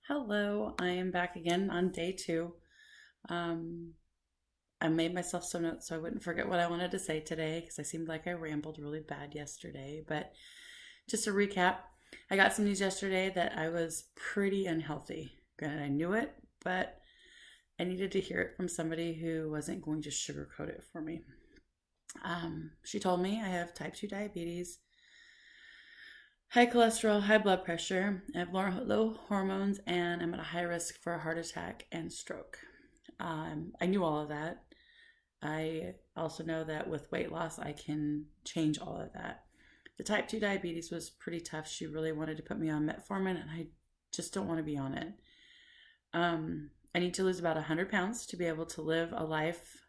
Hello, I am back again on day two. Um, I made myself some notes so I wouldn't forget what I wanted to say today because I seemed like I rambled really bad yesterday. But just to recap, I got some news yesterday that I was pretty unhealthy. Granted, I knew it, but I needed to hear it from somebody who wasn't going to sugarcoat it for me. She told me I have type 2 diabetes, high cholesterol, high blood pressure, I have low hormones, and I'm at a high risk for a heart attack and stroke. I knew all of that. I also know that with weight loss, I can change all of that. The type 2 diabetes was pretty tough. She really wanted to put me on metformin, and I just don't want to be on it. I need to lose about 100 pounds to be able to live a life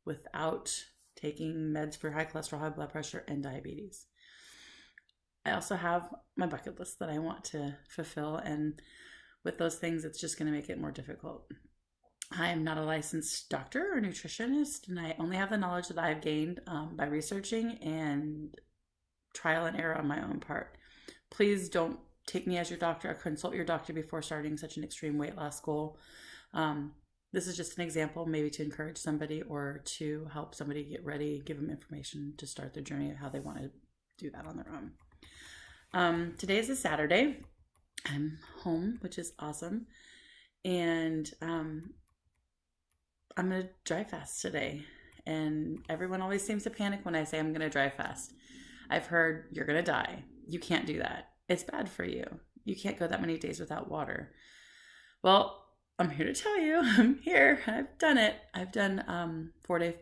without taking meds for high cholesterol, high blood pressure, and diabetes. I also have my bucket list that I want to fulfill, and with those things, it's just going to make it more difficult. I am not a licensed doctor or nutritionist, and I only have the knowledge that I've gained by researching and trial and error on my own part. Please don't take me as your doctor or consult your doctor before starting such an extreme weight loss goal. This is just an example, maybe to encourage somebody or to help somebody get ready, give them information to start their journey of how they want to do that on their own. Today is a Saturday. I'm home, which is awesome. And I'm going to dry fast today. And everyone always seems to panic when I say I'm going to dry fast. I've heard you're going to die. You can't do that. It's bad for you. You can't go that many days without water. Well, I'm here to tell you. I'm here. I've done it. I've done 4-day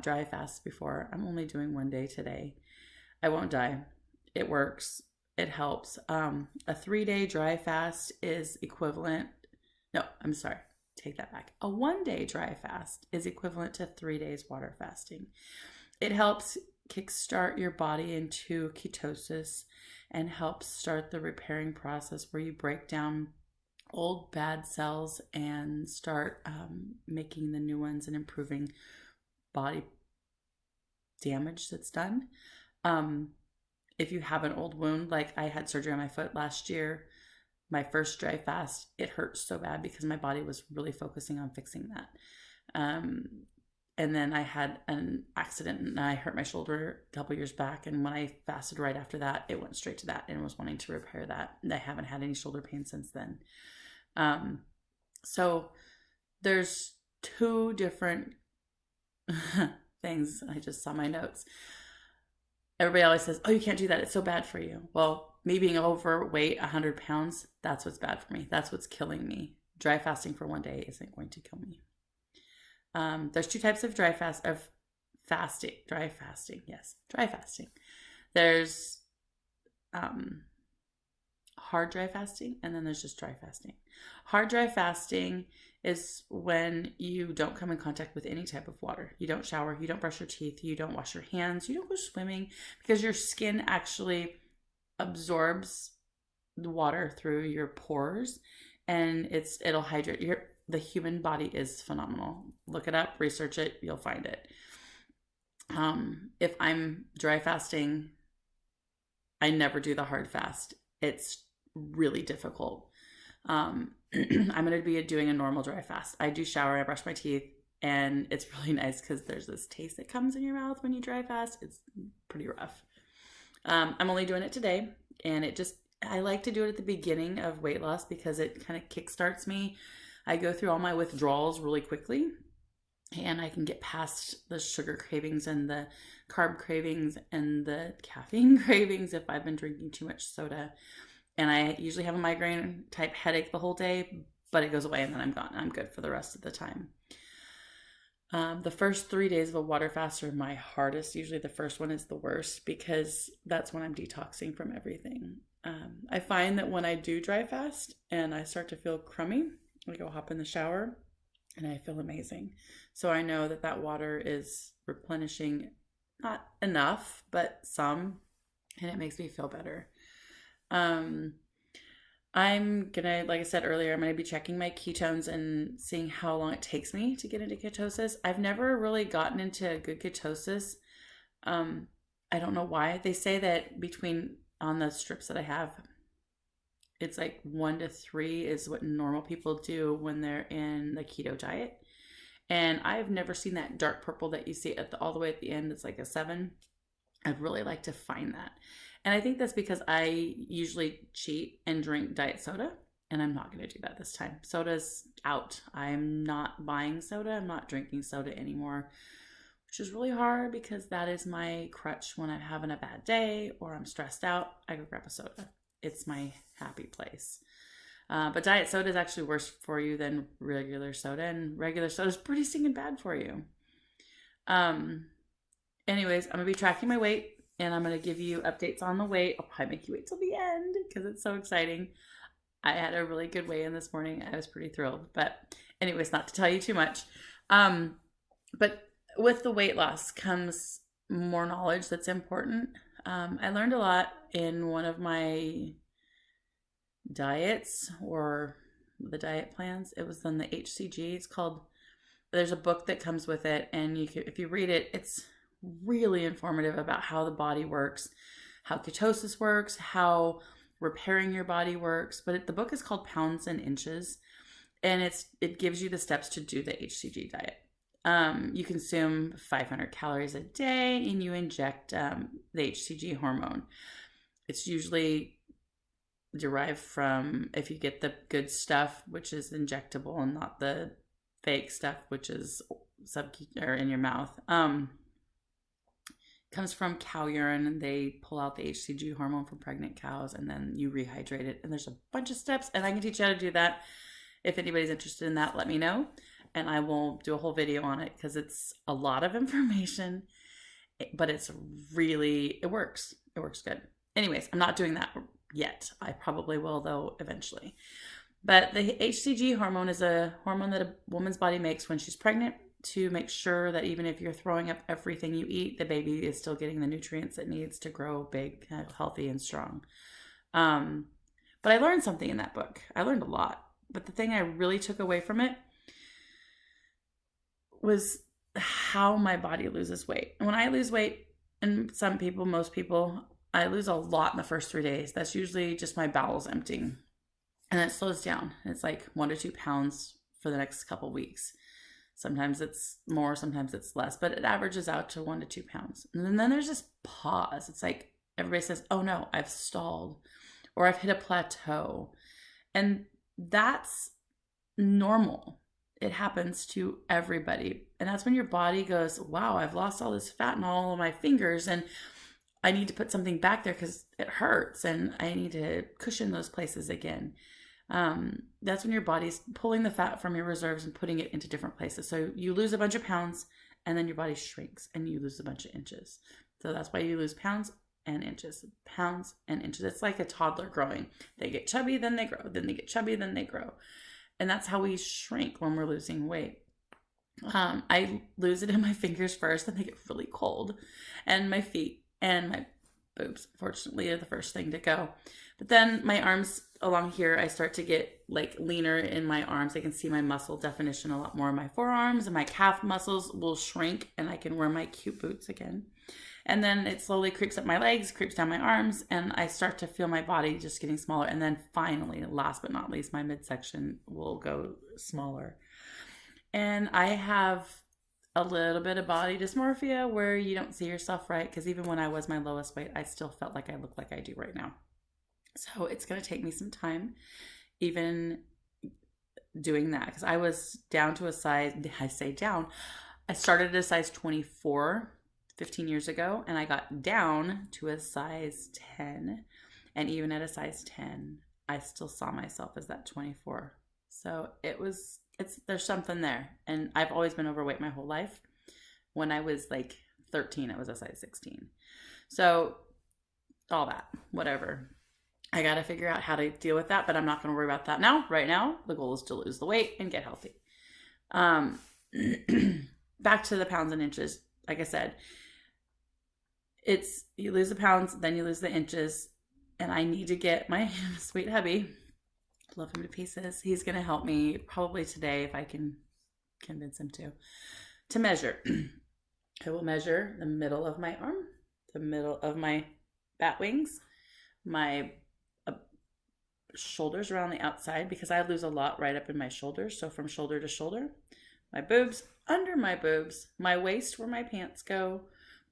dry fasts before. I'm only doing 1 day today. I won't die. It works. It helps. A 3-day dry fast is equivalent. No, I'm sorry. Take that back. A 1-day dry fast is equivalent to 3 days water fasting. It helps kickstart your body into ketosis and helps start the repairing process where you break down old bad cells and start making the new ones and improving body damage that's done. If you have an old wound, like I had surgery on my foot last year, my first dry fast, it hurt so bad because my body was really focusing on fixing that. And then I had an accident and I hurt my shoulder a couple years back. And when I fasted right after that, it went straight to that and was wanting to repair that. And I haven't had any shoulder pain since then. So there's 2 different things. I just saw my notes. Everybody always says, oh, you can't do that. It's so bad for you. Well, me being overweight, 100 pounds, that's what's bad for me. That's what's killing me. Dry fasting for 1 day isn't going to kill me. There's 2 types of dry fasting. Dry fasting. There's hard dry fasting, and then there's just dry fasting. Hard dry fasting is when you don't come in contact with any type of water. You don't shower, you don't brush your teeth, you don't wash your hands, you don't go swimming, because your skin actually absorbs the water through your pores and it'll hydrate. The human body is phenomenal. Look it up, research it, you'll find it. If I'm dry fasting, I never do the hard fast. It's really difficult. I'm going to be doing a normal dry fast. I do shower, I brush my teeth, and it's really nice because there's this taste that comes in your mouth when you dry fast. It's pretty rough. I'm only doing it today, and I like to do it at the beginning of weight loss because it kind of kickstarts me. I go through all my withdrawals really quickly, and I can get past the sugar cravings and the carb cravings and the caffeine cravings if I've been drinking too much soda. And I usually have a migraine type headache the whole day, but it goes away and then I'm gone. I'm good for the rest of the time. The first 3 days of a water fast are my hardest. Usually the first one is the worst because that's when I'm detoxing from everything. I find that when I do dry fast and I start to feel crummy, I go hop in the shower and I feel amazing. So I know that water is replenishing, not enough, but some, and it makes me feel better. I'm gonna, like I said earlier, I'm gonna be checking my ketones and seeing how long it takes me to get into ketosis. I've never really gotten into good ketosis. I don't know why. They say that on the strips that I have, It's like 1 to 3 is what normal people do when they're in the keto diet. And I've never seen that dark purple that you see all the way at the end. It's like a 7. I'd really like to find that. And I think that's because I usually cheat and drink diet soda, and I'm not going to do that this time. Soda's out. I'm not buying soda. I'm not drinking soda anymore, which is really hard because that is my crutch when I'm having a bad day or I'm stressed out. I go grab a soda. It's my happy place. But diet soda is actually worse for you than regular soda, and regular soda is pretty stinking bad for you. Anyways, I'm going to be tracking my weight, and I'm going to give you updates on the weight. I'll probably make you wait till the end because it's so exciting. I had a really good weigh-in this morning. I was pretty thrilled. But anyways, not to tell you too much. But with the weight loss comes more knowledge that's important. I learned a lot in one of my diets or the diet plans. It was on the HCG. It's called, there's a book that comes with it, and if you read it, it's really informative about how the body works, how ketosis works, how repairing your body works. But the book is called Pounds and Inches, and it gives you the steps to do the HCG diet. You consume 500 calories a day, and you inject the HCG hormone. It's usually derived from, if you get the good stuff, which is injectable, and not the fake stuff, which is or in your mouth. Comes from cow urine, and they pull out the HCG hormone from pregnant cows, and then you rehydrate it. And there's a bunch of steps, and I can teach you how to do that. If anybody's interested in that, let me know, and I will do a whole video on it because it's a lot of information, but it works. It works good. Anyways, I'm not doing that yet. I probably will, though, eventually. But the HCG hormone is a hormone that a woman's body makes when she's pregnant to make sure that even if you're throwing up everything you eat, the baby is still getting the nutrients it needs to grow big, healthy, and strong. But I learned something in that book. I learned a lot. But the thing I really took away from it was how my body loses weight. When I lose weight, and most people, I lose a lot in the first 3 days. That's usually just my bowels emptying. And it slows down. It's like 1 to 2 pounds for the next couple weeks. Sometimes it's more, sometimes it's less, but it averages out to 1 to 2 pounds. And then there's this pause. It's like everybody says, oh no, I've stalled, or I've hit a plateau. And that's normal. It happens to everybody. And that's when your body goes, wow, I've lost all this fat in all of my fingers, and I need to put something back there because it hurts, and I need to cushion those places again. That's when your body's pulling the fat from your reserves and putting it into different places. So you lose a bunch of pounds, and then your body shrinks, and you lose a bunch of inches. So that's why you lose pounds and inches. Pounds and inches. It's like a toddler growing. They get chubby, then they grow. Then they get chubby, then they grow. And that's how we shrink when we're losing weight. I lose it in my fingers first, then they get really cold. And my feet and my boobs, fortunately, are the first thing to go. But then my arms along here, I start to get like leaner in my arms. I can see my muscle definition a lot more in my forearms, and my calf muscles will shrink, and I can wear my cute boots again. And then it slowly creeps up my legs, creeps down my arms, and I start to feel my body just getting smaller. And then finally, last but not least, my midsection will go smaller. And I have a little bit of body dysmorphia where you don't see yourself right, because even when I was my lowest weight, I still felt like I look like I do right now. So it's going to take me some time even doing that, because I was down to a size, I say down, I started at a size 24 15 years ago, and I got down to a size 10. And even at a size 10, I still saw myself as that 24. So there's something there. And I've always been overweight my whole life. When I was like 13, I was a size 16. So all that, whatever. I got to figure out how to deal with that, but I'm not going to worry about that now. Right now, the goal is to lose the weight and get healthy. Back to the pounds and inches. Like I said, you lose the pounds, then you lose the inches, and I need to get my sweet hubby, love him to pieces. He's going to help me probably today if I can convince him to measure. I will measure the middle of my arm, the middle of my bat wings, my shoulders around the outside because I lose a lot right up in my shoulders. So from shoulder to shoulder, my boobs, under my boobs, my waist where my pants go,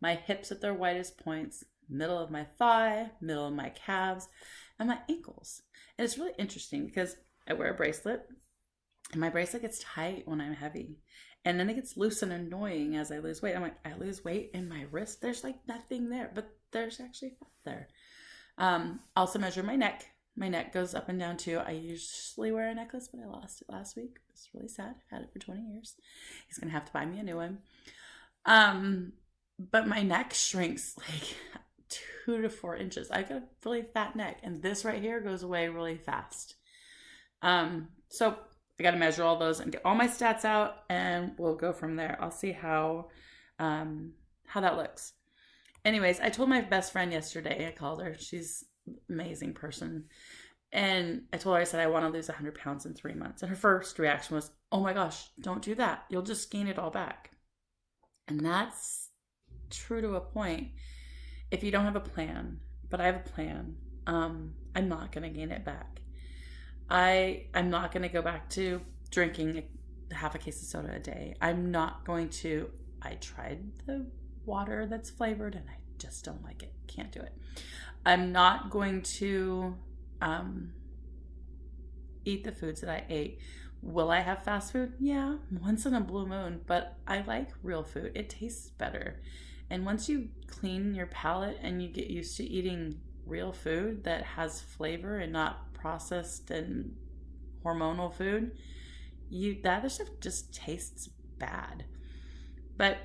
my hips at their widest points, middle of my thigh, middle of my calves, and my ankles. And it's really interesting because I wear a bracelet and my bracelet gets tight when I'm heavy. And then it gets loose and annoying as I lose weight. I'm like, I lose weight in my wrist. There's like nothing there, but there's actually fat there. Also measure my neck. My neck goes up and down too. I usually wear a necklace, but I lost it last week. It's really sad. I've had it for 20 years. He's going to have to buy me a new one. But my neck shrinks like 2 to 4 inches. I got a really fat neck, and this right here goes away really fast. So I got to measure all those and get all my stats out, and we'll go from there. I'll see how that looks. Anyways, I told my best friend yesterday, I called her. She's an amazing person. And I told her, I said, I want to lose 100 pounds in 3 months. And her first reaction was, oh my gosh, don't do that. You'll just gain it all back. And that's true to a point. If you don't have a plan, but I have a plan, I'm not going to gain it back. I'm not going to go back to drinking half a case of soda a day. I'm not going to, I tried the water that's flavored and I just don't like it. Can't do it. I'm not going to eat the foods that I ate. Will I have fast food? Yeah, once in a blue moon, but I like real food. It tastes better. And once you clean your palate and you get used to eating real food that has flavor and not processed and hormonal food, that other stuff just tastes bad. But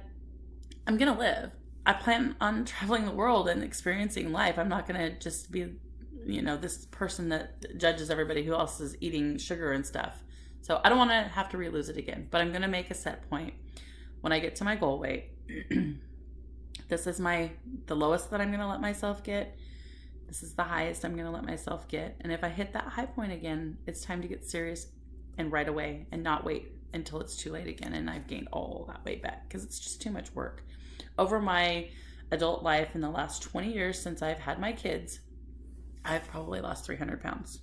I'm gonna live. I plan on traveling the world and experiencing life. I'm not gonna just be, this person that judges everybody who else is eating sugar and stuff. So I don't want to have to re-lose it again. But I'm gonna make a set point when I get to my goal weight. This is the lowest that I'm gonna let myself get. This is the highest I'm going to let myself get. And if I hit that high point again, it's time to get serious and right away and not wait until it's too late again and I've gained all that weight back, because it's just too much work. Over my adult life in the last 20 years since I've had my kids, I've probably lost 300 pounds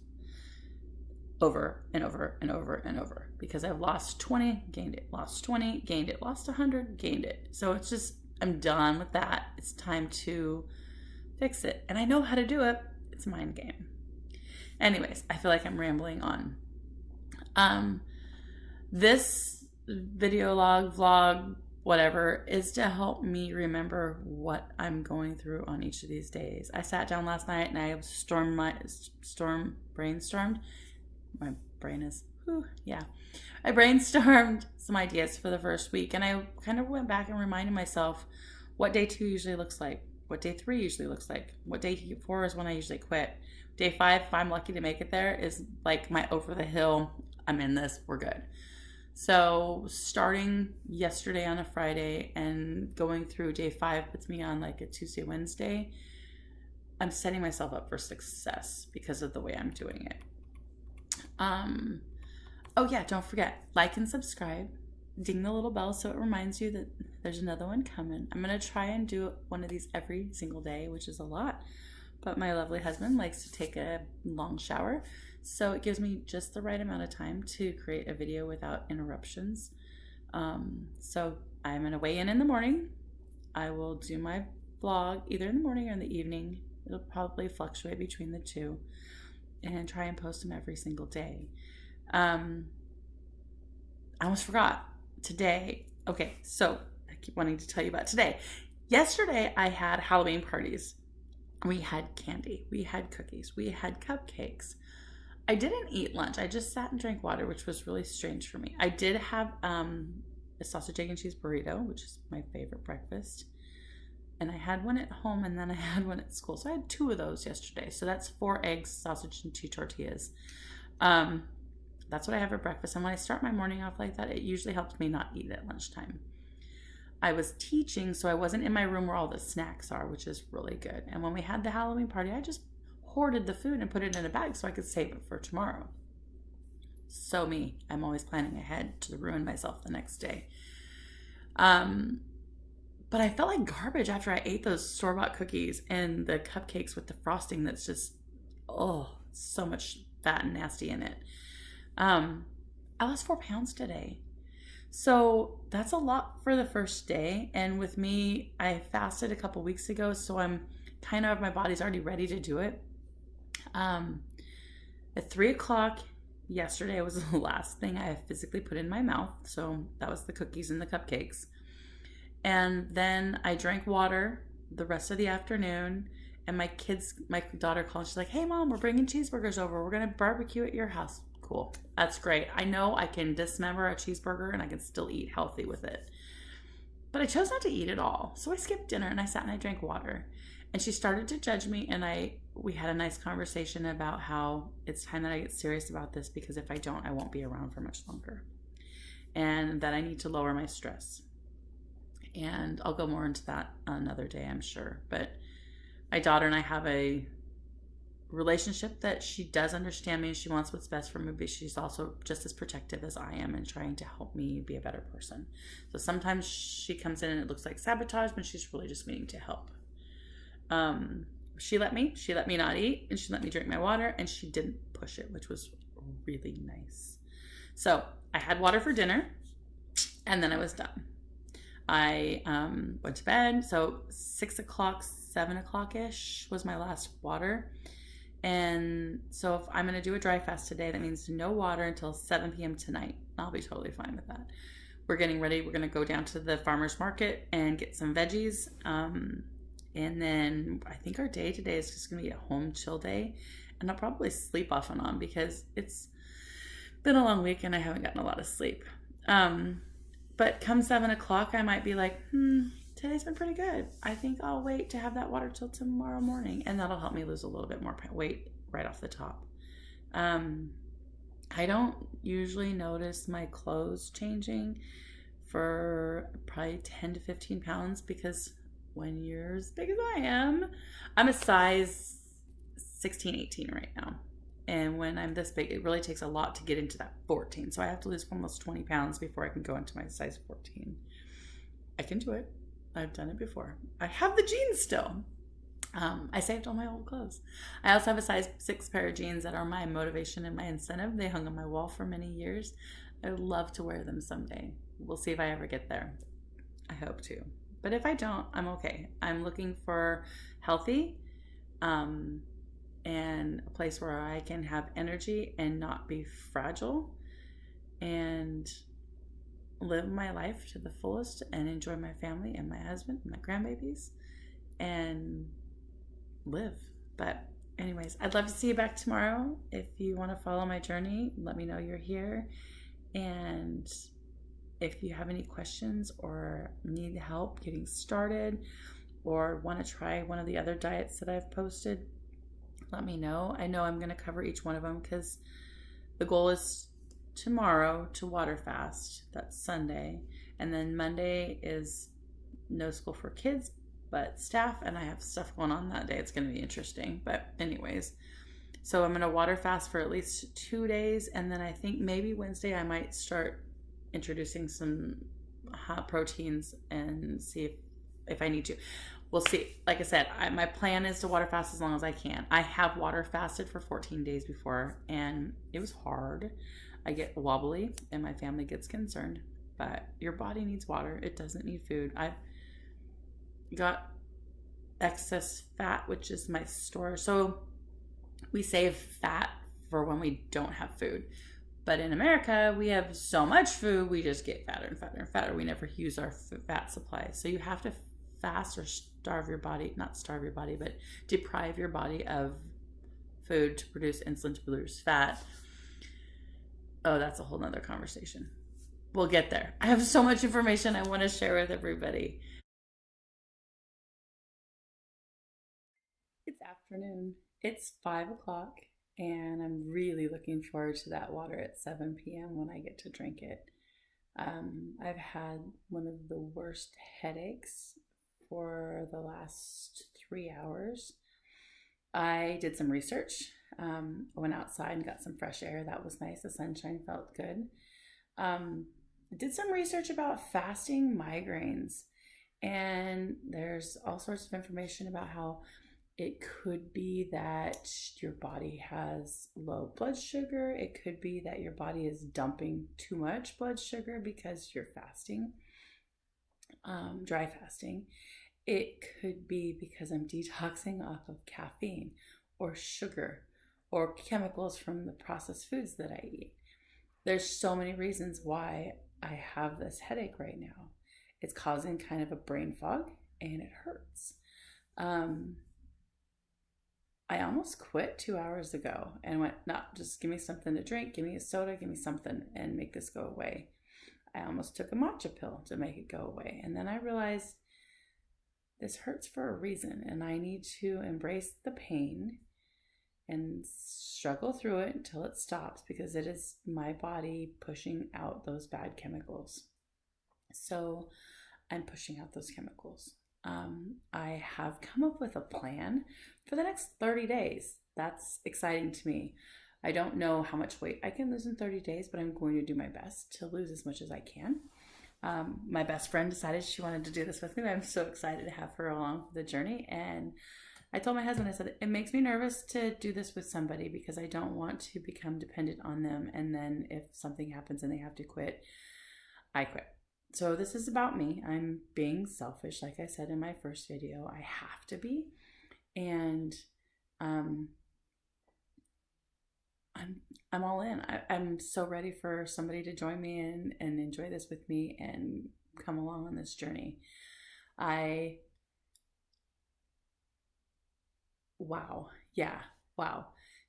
over and over and over and over, because I've lost 20, gained it, lost 20, gained it, lost 100, gained it. So it's just, I'm done with that. It's time to fix it. And I know how to do it. It's a mind game. Anyways, I feel like I'm rambling on. This video log, vlog, whatever, is to help me remember what I'm going through on each of these days. I sat down last night and I brainstormed. My brain is, I brainstormed some ideas for the first week, and I kind of went back and reminded myself what day 2 usually looks like, what day 3 usually looks like, what day 4 is when I usually quit. Day 5, if I'm lucky to make it there, is like my over the hill, I'm in this, we're good. So starting yesterday on a Friday and going through day 5 puts me on like a Tuesday, Wednesday. I'm setting myself up for success because of the way I'm doing it. Oh yeah, don't forget, like and subscribe. Ding the little bell so it reminds you that there's another one coming. I'm going to try and do one of these every single day, which is a lot. But my lovely husband likes to take a long shower, so it gives me just the right amount of time to create a video without interruptions. So I'm going to weigh in the morning. I will do my vlog either in the morning or in the evening. It'll probably fluctuate between the two, and try and post them every single day. I almost forgot. Today, okay, so I keep wanting to tell you about today. Yesterday, I had Halloween parties. We had candy, we had cookies, we had cupcakes. I didn't eat lunch. I just sat and drank water, which was really strange for me. I did have a sausage, egg, and cheese burrito, which is my favorite breakfast. And I had one at home, and then I had one at school. So I had 2 of those yesterday. So that's 4 eggs, sausage, and 2 tortillas. That's what I have for breakfast. And when I start my morning off like that, it usually helps me not eat at lunchtime. I was teaching, so I wasn't in my room where all the snacks are, which is really good. And when we had the Halloween party, I just hoarded the food and put it in a bag so I could save it for tomorrow. So me, I'm always planning ahead to ruin myself the next day. But I felt like garbage after I ate those store-bought cookies and the cupcakes with the frosting that's just, so much fat and nasty in it. I lost 4 pounds today. So that's a lot for the first day. And with me, I fasted a couple weeks ago, so I'm kind of, my body's already ready to do it. At 3 o'clock yesterday was the last thing I physically put in my mouth. So that was the cookies and the cupcakes. And then I drank water the rest of the afternoon. And my daughter called. She's like, "Hey, Mom, we're bringing cheeseburgers over. We're going to barbecue at your house." Cool. That's great. I know I can dismember a cheeseburger and I can still eat healthy with it. But I chose not to eat it all. So I skipped dinner and I sat and I drank water. And she started to judge me, and we had a nice conversation about how it's time that I get serious about this, because if I don't, I won't be around for much longer. And that I need to lower my stress. And I'll go more into that another day, I'm sure. But my daughter and I have a relationship that she does understand me and she wants what's best for me, but she's also just as protective as I am and trying to help me be a better person. So sometimes she comes in and it looks like sabotage, but she's really just meaning to help. She let me not eat, and she let me drink my water, and she didn't push it, which was really nice. So I had water for dinner, and then I was done. I went to bed. So 6 o'clock, 7 o'clock-ish was my last water. And so if I'm going to do a dry fast today, that means no water until 7 p.m. tonight. I'll be totally fine with that. We're getting ready. We're going to go down to the farmer's market and get some veggies. And then I think our day today is just going to be a home chill day. And I'll probably sleep off and on because it's been a long week and I haven't gotten a lot of sleep. But come 7 o'clock, I might be like, today's been pretty good. I think I'll wait to have that water till tomorrow morning. And that'll help me lose a little bit more weight right off the top. I don't usually notice my clothes changing for probably 10 to 15 pounds because when you're as big as I am, I'm a size 16, 18 right now. And when I'm this big, it really takes a lot to get into that 14. So I have to lose almost 20 pounds before I can go into my size 14. I can do it. I've done it before. I have the jeans still. I saved all my old clothes. I also have a size 6 pair of jeans that are my motivation and my incentive. They hung on my wall for many years. I would love to wear them someday. We'll see if I ever get there. I hope to. But if I don't, I'm okay. I'm looking for healthy and a place where I can have energy and not be fragile and live my life to the fullest and enjoy my family and my husband and my grandbabies and live. But anyways, I'd love to see you back tomorrow. If you want to follow my journey, let me know you're here. And if you have any questions or need help getting started or want to try one of the other diets that I've posted, let me know. I know I'm going to cover each one of them because the goal is tomorrow to water fast. That's Sunday. And then Monday is no school for kids, but staff. And I have stuff going on that day. It's going to be interesting. But anyways, so I'm going to water fast for at least 2 days. And then I think maybe Wednesday I might start introducing some hot proteins and see if I need to. We'll see. Like I said, my plan is to water fast as long as I can. I have water fasted for 14 days before, and it was hard. I get wobbly, and my family gets concerned. But your body needs water. It doesn't need food. I've got excess fat, which is my store. So we save fat for when we don't have food. But in America, we have so much food, we just get fatter and fatter and fatter. We never use our fat supply. So you have to fast or starve your body, not starve your body, but deprive your body of food to produce insulin to produce fat. Oh, that's a whole nother conversation. We'll get there. I have so much information I want to share with everybody. It's afternoon. It's 5 o'clock. And I'm really looking forward to that water at 7 p.m. when I get to drink it. I've had one of the worst headaches for the last 3 hours. I did some research. I went outside and got some fresh air. That was nice. The sunshine felt good. I did some research about fasting migraines. And there's all sorts of information about how It could be that your body has low blood sugar. It could be that your body is dumping too much blood sugar because you're fasting, dry fasting. It could be because I'm detoxing off of caffeine or sugar or chemicals from the processed foods that I eat. There's so many reasons why I have this headache right now. It's causing kind of a brain fog and it hurts. I almost quit 2 hours ago and went, no, just give me something to drink, give me a soda, give me something and make this go away. I almost took a matcha pill to make it go away. And then I realized this hurts for a reason and I need to embrace the pain and struggle through it until it stops, because it is my body pushing out those bad chemicals. So I'm pushing out those chemicals. I have come up with a plan for the next 30 days. That's exciting to me. I don't know how much weight I can lose in 30 days, but I'm going to do my best to lose as much as I can. My best friend decided she wanted to do this with me. I'm so excited to have her along for the journey. And I told my husband, I said, it makes me nervous to do this with somebody because I don't want to become dependent on them. And then if something happens and they have to quit, I quit. So this is about me. I'm being selfish. Like I said in my first video, I have to be. And I'm all in. I'm so ready for somebody to join me in and enjoy this with me and come along on this journey. Wow.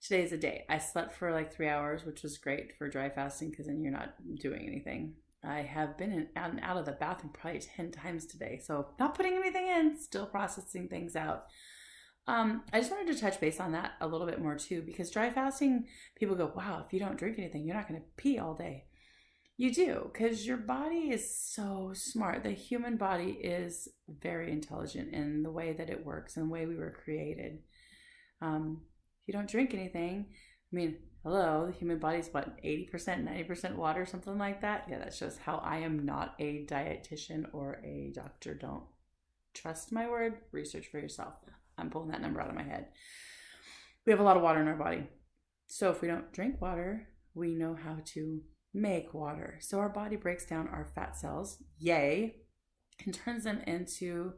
Today's a day. I slept for like 3 hours, which was great for dry fasting because then you're not doing anything. I have been out of the bathroom probably 10 times today. So not putting anything in, still processing things out. I just wanted to touch base on that a little bit more too, because dry fasting, people go, wow, if you don't drink anything, you're not going to pee all day. You do, because your body is so smart. The human body is very intelligent in the way that it works and the way we were created. If you don't drink anything, I mean, hello, the human body's what, 80%, 90% water, something like that? Yeah, that shows how I am not a dietitian or a doctor. Don't trust my word, research for yourself. I'm pulling that number out of my head. We have a lot of water in our body. So if we don't drink water, we know how to make water. So our body breaks down our fat cells, yay, and turns them into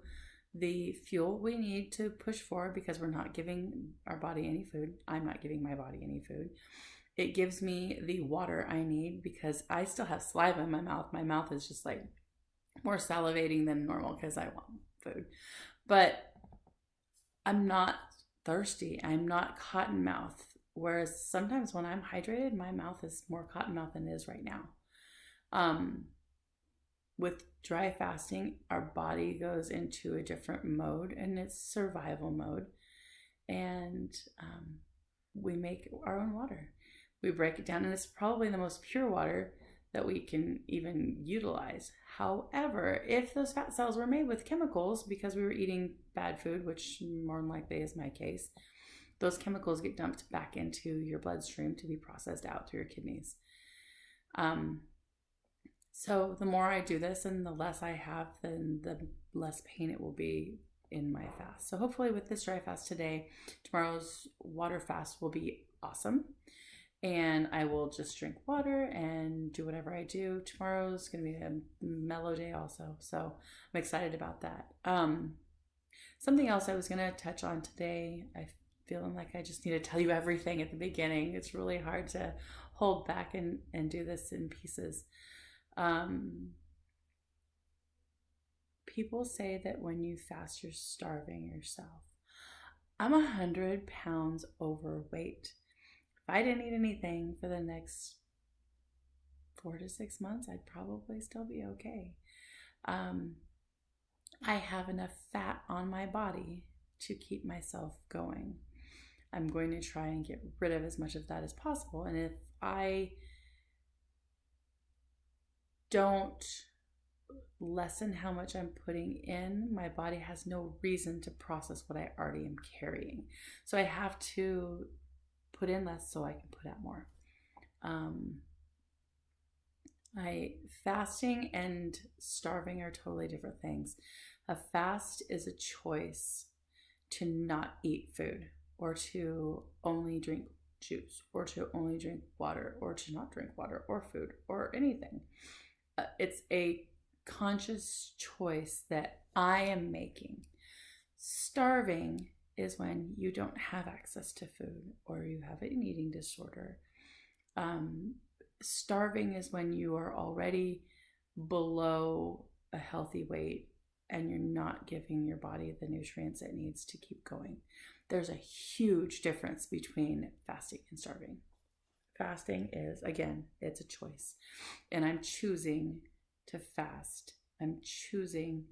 the fuel we need to push forward, because we're not giving our body any food. I'm not giving my body any food. It gives me the water I need because I still have saliva in my mouth. My mouth is just like more salivating than normal because I want food. But I'm not thirsty. I'm not cotton mouth. Whereas sometimes when I'm hydrated, my mouth is more cotton mouth than it is right now. With dry fasting, our body goes into a different mode, and it's survival mode. And we make our own water. We break it down, and it's probably the most pure water that we can even utilize. However, if those fat cells were made with chemicals because we were eating bad food, which more than likely is my case, those chemicals get dumped back into your bloodstream to be processed out through your kidneys. So the more I do this and the less I have, then the less pain it will be in my fast. So hopefully with this dry fast today, tomorrow's water fast will be awesome. And I will just drink water and do whatever I do. Tomorrow's going to be a mellow day also. So I'm excited about that. Something else I was going to touch on today, I feeling like I just need to tell you everything at the beginning. It's really hard to hold back and do this in pieces. People say that when you fast, you're starving yourself. I'm 100 pounds overweight. If I didn't eat anything for the next 4 to 6 months, I'd probably still be okay. I have enough fat on my body to keep myself going. I'm going to try and get rid of as much of that as possible. And if I don't lessen how much I'm putting in, my body has no reason to process what I already am carrying. So I have to put in less so I can put out more. Fasting and starving are totally different things. A fast is a choice to not eat food, or to only drink juice, or to only drink water, or to not drink water or food or anything. It's a conscious choice that I am making. Starving is when you don't have access to food or you have an eating disorder. Starving is when you are already below a healthy weight and you're not giving your body the nutrients it needs to keep going. There's a huge difference between fasting and starving. Fasting is, again, it's a choice. And I'm choosing to fast. I'm choosing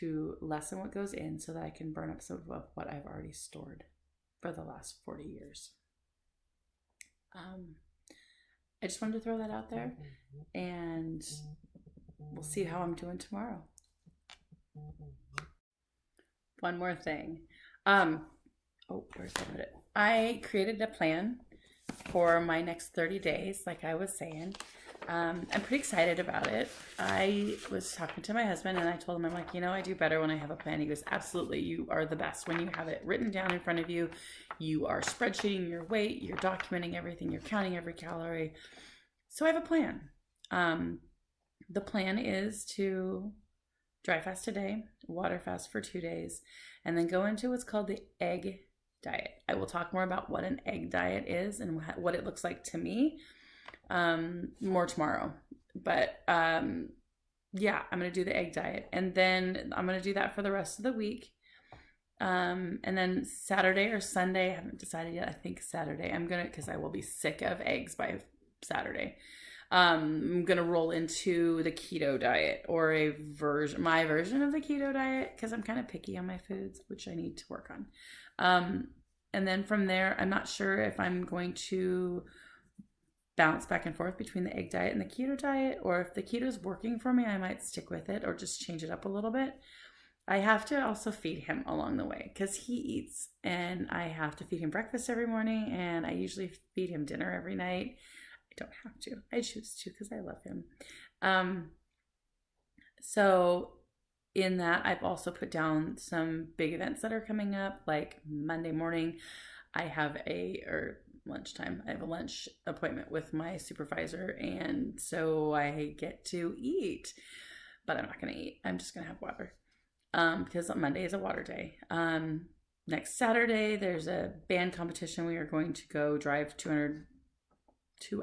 to lessen what goes in so that I can burn up some of what I've already stored for the last 40 years. I just wanted to throw that out there, and we'll see how I'm doing tomorrow. One more thing. Where's it? I created a plan for my next 30 days, like I was saying. I'm pretty excited about it. I was talking to my husband and I told him, I'm like, I do better when I have a plan. He goes, absolutely. You are the best when you have it written down in front of you. You are spreadsheeting your weight. You're documenting everything. You're counting every calorie. So I have a plan. The plan is to dry fast today, water fast for 2 days, and then go into what's called the egg diet. I will talk more about what an egg diet is and what it looks like to me more tomorrow. But I'm going to do the egg diet, and then I'm going to do that for the rest of the week. And then Saturday or Sunday, I haven't decided yet. I think Saturday because I will be sick of eggs by Saturday. I'm going to roll into the keto diet, or my version of the keto diet, because I'm kind of picky on my foods, which I need to work on. And then from there, I'm not sure if I'm going to bounce back and forth between the egg diet and the keto diet, or if the keto is working for me, I might stick with it or just change it up a little bit. I have to also feed him along the way because he eats, and I have to feed him breakfast every morning, and I usually feed him dinner every night. I don't have to. I choose to because I love him. So in that, I've also put down some big events that are coming up, like Monday morning, I have lunchtime, I have a lunch appointment with my supervisor, and so I get to eat, but I'm not going to eat. I'm just going to have water because Monday is a water day. Next Saturday, there's a band competition. We are going to go drive 2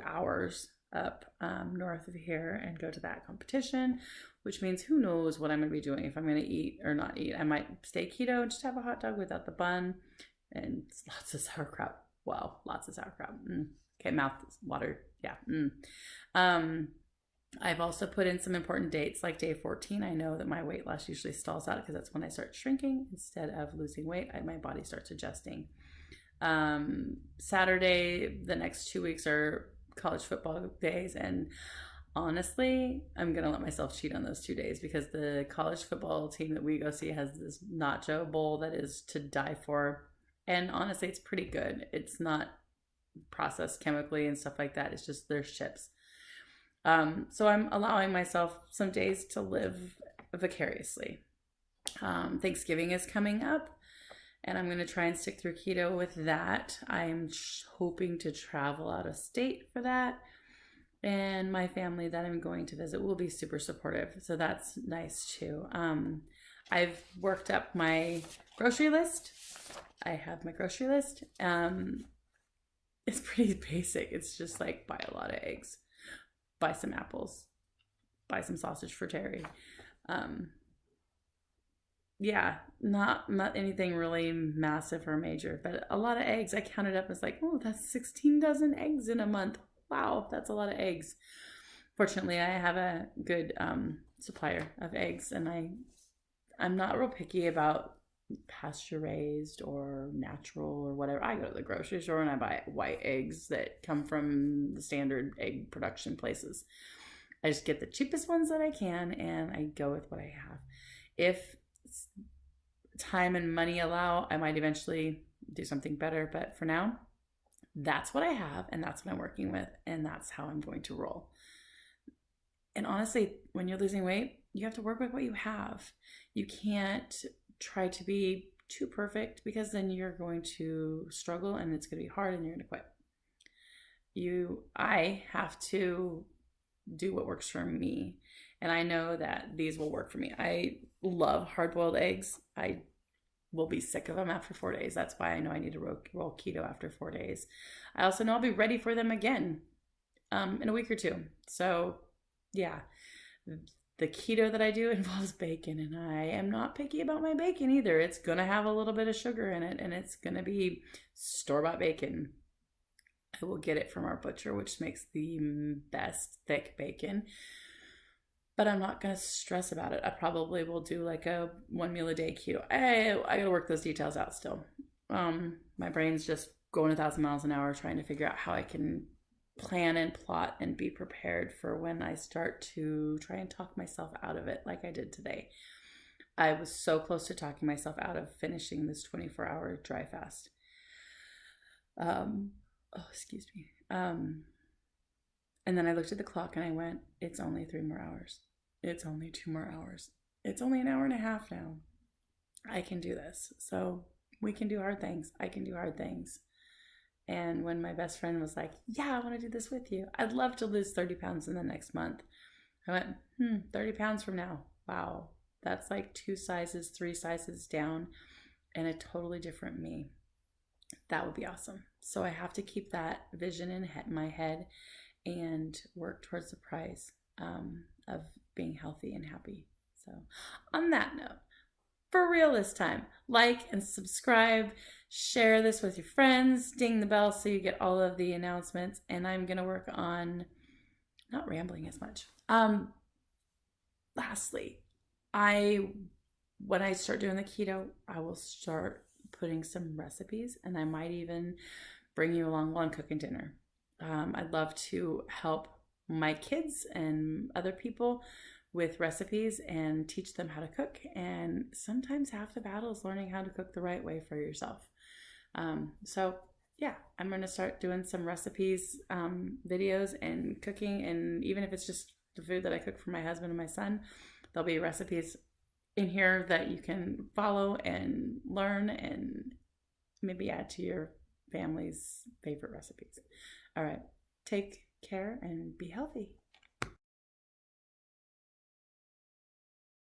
hours up north of here and go to that competition, which means who knows what I'm going to be doing, if I'm going to eat or not eat. I might stay keto and just have a hot dog without the bun and lots of sauerkraut. Wow, lots of sauerkraut. Okay, mouth water. Yeah. I've also put in some important dates, like day 14. I know that my weight loss usually stalls out because that's when I start shrinking instead of losing weight. My body starts adjusting. Saturday, the next 2 weeks are college football days, and honestly, I'm gonna let myself cheat on those 2 days because the college football team that we go see has this nacho bowl that is to die for, and honestly, it's pretty good. It's not processed chemically and stuff like that. It's just there's chips. So I'm allowing myself some days to live vicariously. Thanksgiving is coming up, and I'm going to try and stick through keto with that. I'm hoping to travel out of state for that. And my family that I'm going to visit will be super supportive. So that's nice too. I've worked up my grocery list. I have my grocery list. It's pretty basic. It's just like buy a lot of eggs, buy some apples, buy some sausage for Terry. Not anything really massive or major, but a lot of eggs. I counted up, it's like, oh, that's 16 dozen eggs in a month. Wow, that's a lot of eggs. Fortunately, I have a good supplier of eggs, and I'm not real picky about pasture raised or natural or whatever. I go to the grocery store and I buy white eggs that come from the standard egg production places. I just get the cheapest ones that I can, and I go with what I have. If time and money allow, I might eventually do something better, but for now, that's what I have, and that's what I'm working with, and that's how I'm going to roll. And honestly, when you're losing weight, you have to work with what you have. You can't try to be too perfect, because then you're going to struggle and it's going to be hard and you're going to quit. I have to do what works for me. And I know that these will work for me. I love hard-boiled eggs. I will be sick of them after 4 days. That's why I know I need to roll keto after 4 days. I also know I'll be ready for them again in a week or two. So yeah, the keto that I do involves bacon, and I am not picky about my bacon either. It's going to have a little bit of sugar in it, and it's going to be store-bought bacon. I will get it from our butcher, which makes the best thick bacon. But I'm not going to stress about it. I probably will do like a 1 meal a day keto. I got to work those details out still. My brain's just going 1,000 miles an hour trying to figure out how I can plan and plot and be prepared for when I start to try and talk myself out of it like I did today. I was so close to talking myself out of finishing this 24-hour dry fast. Excuse me. And then I looked at the clock and I went, it's only 3 more hours. It's only 2 more hours. It's only an hour and a half now. I can do this. So we can do hard things. I can do hard things. And when my best friend was like, yeah, I want to do this with you. I'd love to lose 30 pounds in the next month. I went, 30 pounds from now. Wow. That's like 2 sizes, 3 sizes down and a totally different me. That would be awesome. So I have to keep that vision in my head and work towards the prize of being healthy and happy. So on that note, for real this time, like and subscribe, share this with your friends, ding the bell so you get all of the announcements, and I'm going to work on not rambling as much. Lastly, when I start doing the keto, I will start putting some recipes, and I might even bring you along while I'm cooking dinner. I'd love to help my kids and other people with recipes and teach them how to cook. And sometimes half the battle is learning how to cook the right way for yourself. So yeah, I'm going to start doing some recipes, videos and cooking. And even if it's just the food that I cook for my husband and my son, there'll be recipes in here that you can follow and learn and maybe add to your family's favorite recipes. All right. Take care and be healthy.